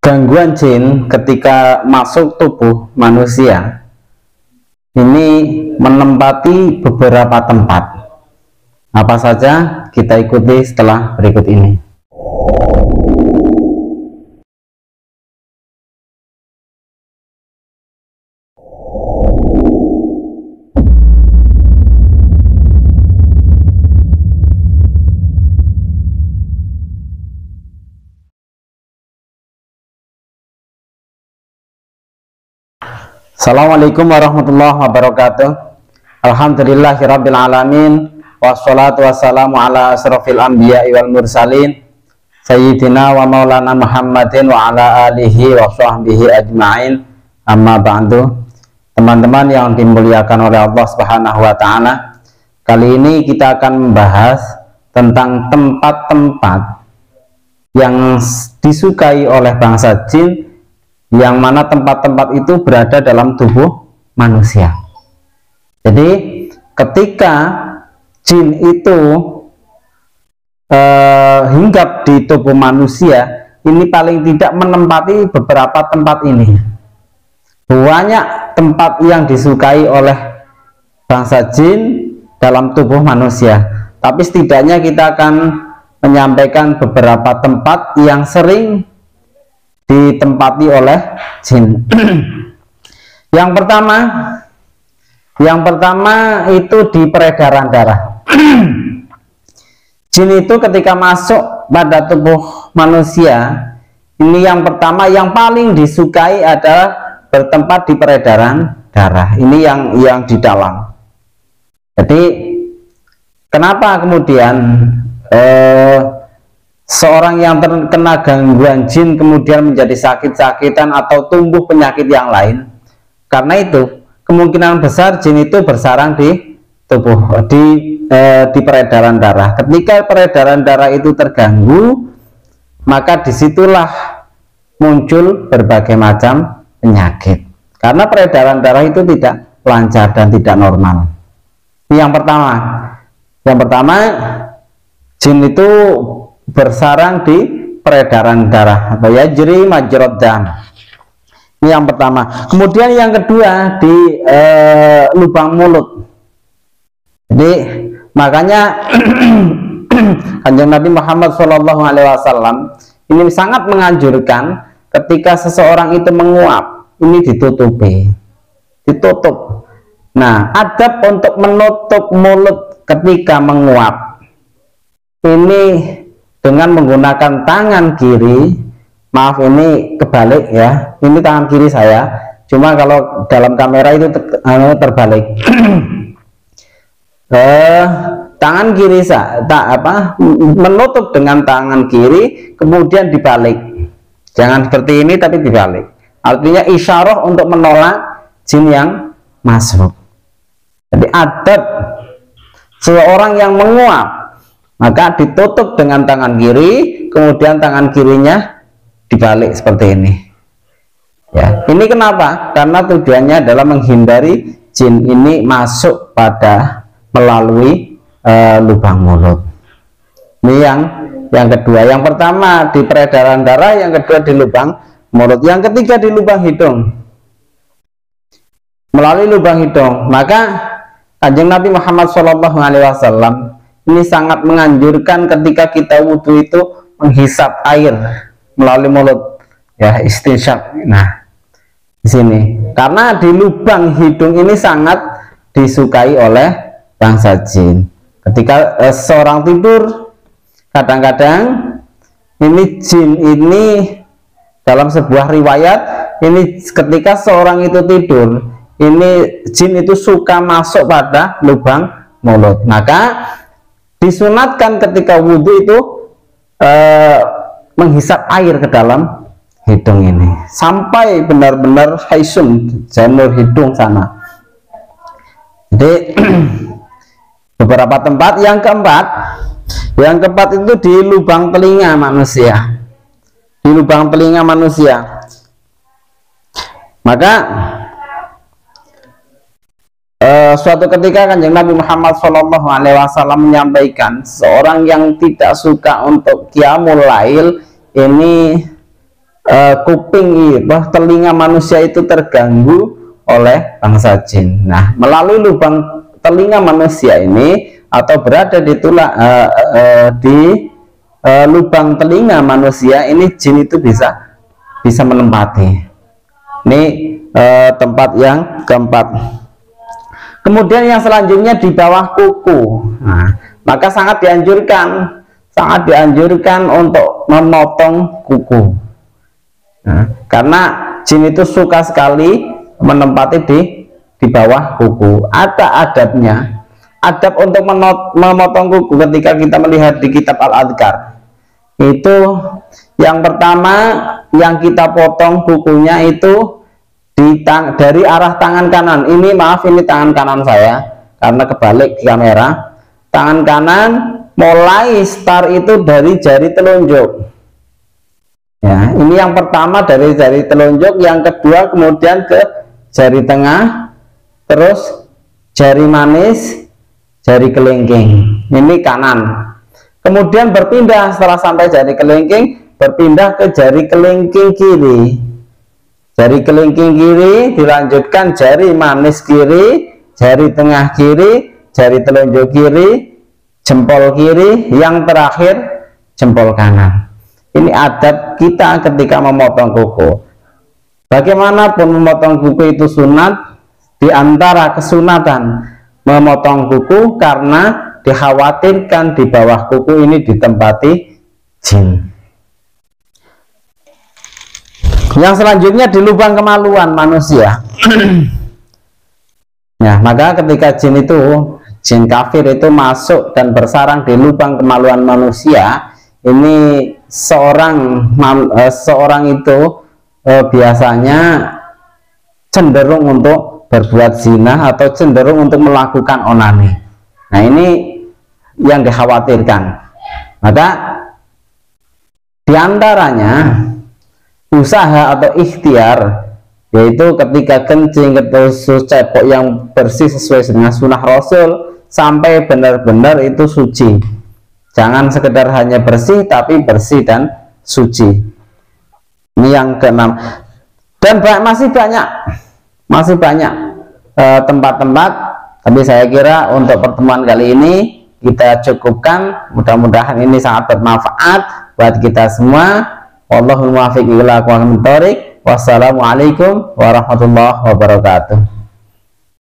Gangguan jin ketika masuk tubuh manusia ini menempati beberapa tempat. Apa saja kita ikuti setelah berikut ini. Assalamualaikum warahmatullahi wabarakatuh. Alhamdulillahirabbil alamin, wassalatu wassalamu ala asrofil anbiya'i wal mursalin, sayyidina wa maulana Muhammadin wa ala alihi wa sahbihi ajma'in. Amma ba'du. Teman-teman yang dimuliakan oleh Allah Subhanahu wa taala, kali ini kita akan membahas tentang tempat-tempat yang disukai oleh bangsa jin, yang mana tempat-tempat itu berada dalam tubuh manusia. Jadi ketika jin itu hinggap di tubuh manusia, ini paling tidak menempati beberapa tempat ini. Banyak tempat yang disukai oleh bangsa jin dalam tubuh manusia, tapi setidaknya kita akan menyampaikan beberapa tempat yang sering ditempati oleh jin. Yang pertama itu di peredaran darah. Jin itu ketika masuk pada tubuh manusia, ini yang pertama, yang paling disukai adalah bertempat di peredaran darah. Ini yang di dalam. Jadi kenapa kemudian seorang yang terkena gangguan jin kemudian menjadi sakit-sakitan atau tumbuh penyakit yang lain? Karena itu kemungkinan besar jin itu bersarang di tubuh, di peredaran darah. Ketika peredaran darah itu terganggu, maka disitulah muncul berbagai macam penyakit, karena peredaran darah itu tidak lancar dan tidak normal. Yang pertama jin itu bersarang di peredaran darah, atau yajri majrad dam. Ini yang pertama. Kemudian yang kedua di lubang mulut. Jadi makanya Kanjeng Nabi Muhammad SAW ini sangat menganjurkan ketika seseorang itu menguap, ini ditutup. Nah, adab untuk menutup mulut ketika menguap ini dengan menggunakan tangan kiri. Maaf, ini kebalik ya, ini tangan kiri saya, cuma kalau dalam kamera itu terbalik. Tangan kiri menutup dengan tangan kiri, kemudian dibalik. Jangan seperti ini tapi dibalik. Artinya isyarah untuk menolak jin yang masuk. Jadi adab seorang yang menguap, maka ditutup dengan tangan kiri, kemudian tangan kirinya dibalik seperti ini. Ya, ini kenapa? Karena tujuannya adalah menghindari jin ini masuk melalui lubang mulut. Ini yang kedua. Yang pertama di peredaran darah, yang kedua di lubang mulut, yang ketiga di lubang hidung. Melalui lubang hidung, maka Kanjeng Nabi Muhammad SAW ini sangat menganjurkan ketika kita wudhu itu menghisap air melalui mulut, ya, istinsyaq. Nah, di sini karena di lubang hidung ini sangat disukai oleh bangsa jin. Ketika seorang tidur, kadang-kadang ini jin ini, dalam sebuah riwayat ini ketika seorang itu tidur, ini jin itu suka masuk pada lubang mulut. Maka disunatkan ketika wudhu itu menghisap air ke dalam hidung ini sampai benar-benar haisun, janur hidung sana. Jadi beberapa tempat. Yang keempat itu di lubang telinga manusia. Di lubang telinga manusia. Maka suatu ketika Kanjeng Nabi Muhammad SAW menyampaikan, seorang yang tidak suka untuk qiyamul lail ini kuping telinga manusia itu terganggu oleh bangsa jin. Nah, melalui lubang telinga manusia ini atau berada di lubang telinga manusia ini, jin itu bisa menempati. Ini tempat yang keempat. Kemudian yang selanjutnya di bawah kuku. Nah, maka sangat dianjurkan untuk memotong kuku. Nah, karena jin itu suka sekali menempati di bawah kuku. Ada adabnya. Adab untuk memotong kuku ketika kita melihat di kitab Al-Adhkar itu, yang pertama yang kita potong kukunya itu dari arah tangan kanan. Ini maaf, ini tangan kanan saya karena kebalik di kamera. Tangan kanan mulai start itu dari jari telunjuk. Ya, ini yang pertama dari jari telunjuk, yang kedua kemudian ke jari tengah, terus jari manis, jari kelingking. Ini kanan. Kemudian berpindah setelah sampai jari kelingking, berpindah ke jari kelingking kiri. Jari kelingking kiri dilanjutkan jari manis kiri, jari tengah kiri, jari telunjuk kiri, jempol kiri, yang terakhir jempol kanan. Ini adab kita ketika memotong kuku. Bagaimanapun memotong kuku itu sunat, di antara kesunatan memotong kuku karena dikhawatirkan di bawah kuku ini ditempati jin. Yang selanjutnya di lubang kemaluan manusia. Nah, maka ketika jin kafir itu masuk dan bersarang di lubang kemaluan manusia, ini seorang itu biasanya cenderung untuk berbuat zina atau cenderung untuk melakukan onani. Nah, ini yang dikhawatirkan. Maka diantaranya usaha atau ikhtiar, yaitu ketika kencing atau cepok yang bersih sesuai dengan sunnah Rasul sampai benar-benar itu suci. Jangan sekedar hanya bersih, tapi bersih dan suci. Ini yang keenam. Dan masih banyak tempat-tempat, tapi saya kira untuk pertemuan kali ini kita cukupkan. Mudah-mudahan ini sangat bermanfaat buat kita semua. Wallahul muwaffiq ila aqwamit thoriq. Wassalamualaikum warahmatullahi wabarakatuh.